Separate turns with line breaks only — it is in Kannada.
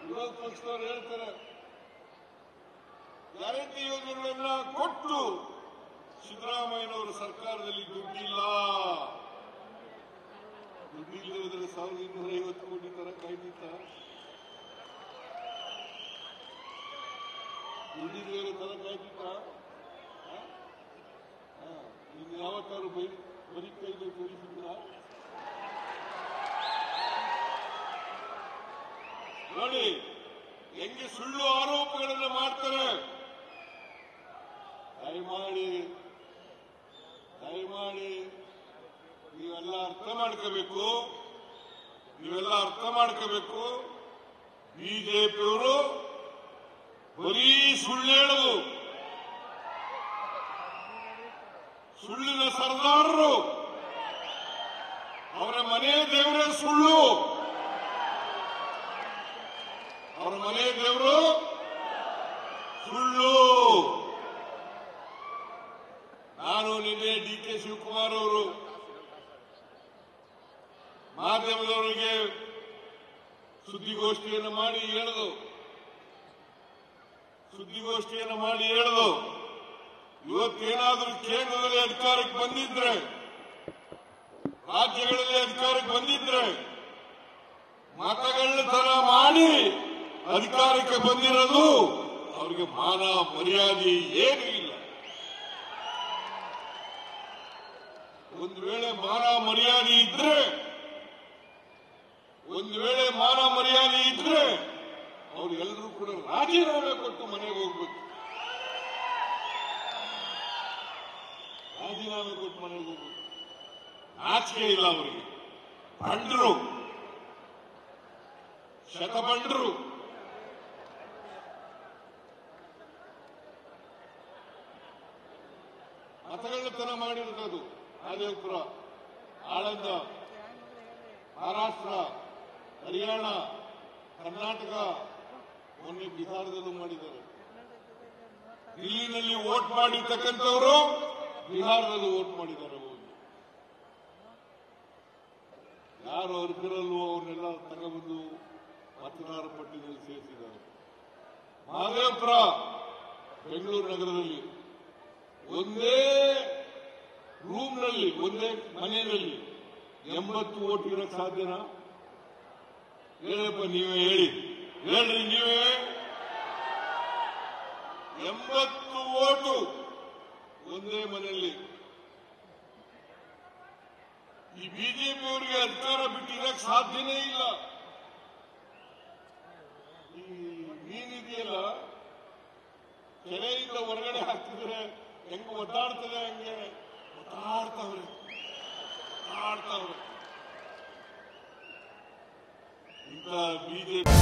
ವಿರೋಧ ಪಕ್ಷದವರು ಹೇಳ್ತಾರೆ ಗ್ಯಾರಂಟಿ ಯೋಜನೆಗಳನ್ನ ಕೊಟ್ಟು ಸಿದ್ದರಾಮಯ್ಯನವರ ಸರ್ಕಾರದಲ್ಲಿ ದುಡ್ಡಿಲ್ಲ. ದುಡ್ಡಿಲ್ಲದ್ರೆ 1250 ಕೋಟಿ ತರ ಕಾಯ್ದಿತ್ತ? ದುಡ್ಡಿಲ್ಲದ ತರ ಕಾಯ್ದಿತ್ತ? ಇನ್ನು ಯಾವತ್ತಾರು ಬರೀ ಕೈಗೆ ತೋರಿಸಿಲ್ಲ. ನೋಡಿ ಹೆಂಗೆ ಸುಳ್ಳು ಆರೋಪಗಳನ್ನು ಮಾಡ್ತಾರೆ. ದಯಮಾಡಿ ನೀವೆಲ್ಲ ಅರ್ಥ ಮಾಡ್ಕೋಬೇಕು. ಬಿಜೆಪಿಯವರು ಬರೀ ಸುಳ್ಳು ಹೇಳೋದು, ಸುಳ್ಳಿನ ಸರ್ದಾರರು. ಅವರ ಮನೆ ದೇವರೇ ಸುಳ್ಳು, ಅವರ ಮನೆ ದೇವರು ಸುಳ್ಳು. ನಾನು ನಿನ್ನೆ ಡಿ.ಕೆ. ಶಿವಕುಮಾರ್ ಅವರು ಮಾಧ್ಯಮದವರಿಗೆ ಸುದ್ದಿಗೋಷ್ಠಿಯನ್ನು ಮಾಡಿ ಹೇಳಿದು ಇವತ್ತೇನಾದರೂ ಕೇಂದ್ರದಲ್ಲಿ ಅಧಿಕಾರಕ್ಕೆ ಬಂದಿದ್ರೆ, ರಾಜ್ಯಗಳಲ್ಲಿ ಅಧಿಕಾರಕ್ಕೆ ಬಂದಿದ್ರೆ ಮತಗಳ ತರ ಮಾಡಿ ಅಧಿಕಾರಕ್ಕೆ ಬಂದಿರೋದು ಅವರಿಗೆ ಮಾನ ಮರ್ಯಾದೆ ಏನೂ ಇಲ್ಲ. ಒಂದು ವೇಳೆ ಮಾನ ಮರ್ಯಾದೆ ಇದ್ರೆ ಅವರೆಲ್ಲರೂ ಕೂಡ ರಾಜೀನಾಮೆ ಕೊಟ್ಟು ಮನೆಗೆ ಹೋಗ್ಬೇಕು. ನಾಚಿಕೆ ಇಲ್ಲ ಅವರಿಗೆ. ಬಂಡ್ರು, ಶತಬಂಡ್ರು. ಮತಗಳ್ಳತನ ಮಾಡಿರೋದು ಆದೇಪುರ, ಆಳಂದ, ಮಹಾರಾಷ್ಟ್ರ, ಹರಿಯಾಣ, ಕರ್ನಾಟಕ, ಮೊನ್ನೆ ಬಿಹಾರದಲ್ಲೂ ಮಾಡಿದ್ದಾರೆ. ದಿಲ್ಲಿನಲ್ಲಿ ವೋಟ್ ಮಾಡಿರ್ತಕ್ಕಂಥವರು ಬಿಹಾರದಲ್ಲೂ ವೋಟ್ ಮಾಡಿದ್ದಾರೆ. ಯಾರು ಅರ್ಹರಲ್ವೋ ಅವನ್ನೆಲ್ಲ ತಗೊಂಡು ಮತದಾರ ಪಟ್ಟಿಯಲ್ಲಿ ಸೇರಿಸಿದ್ದಾರೆ. ಮಹದೇವಪುರ, ಬೆಂಗಳೂರು ನಗರದಲ್ಲಿ ಒಂದೇ ರೂಮ್ನಲ್ಲಿ, ಒಂದೇ ಮನೆಯಲ್ಲಿ 80 ವೋಟ್ ಇರಕ್ಕೆ ಸಾಧ್ಯನಾ? ಹೇಳಪ್ಪ, ನೀವೇ ಹೇಳ್ರಿ ನೀವೇ. 80 ವೋಟು ಒಂದೇ ಮನೆಯಲ್ಲಿ. ಈ ಬಿಜೆಪಿಯವರಿಗೆ ಅಧಿಕಾರ ಬಿಟ್ಟಿರಕ್ಕೆ ಸಾಧ್ಯನೇ ಇಲ್ಲ. ಈ ಮೀನಿದೆಯಲ್ಲ, ಕೆರೆಯಿಂದ ಹೊರಗಡೆ ಹಾಕ್ತಿದ್ರೆ ಹೆಂಗ ಒದ್ದಾಡ್ತದೆ, ಹಂಗೆ ಒದ್ದಾಡ್ತಾವ್ರೆ. ಇಂಥ ಬಿಜೆಪಿ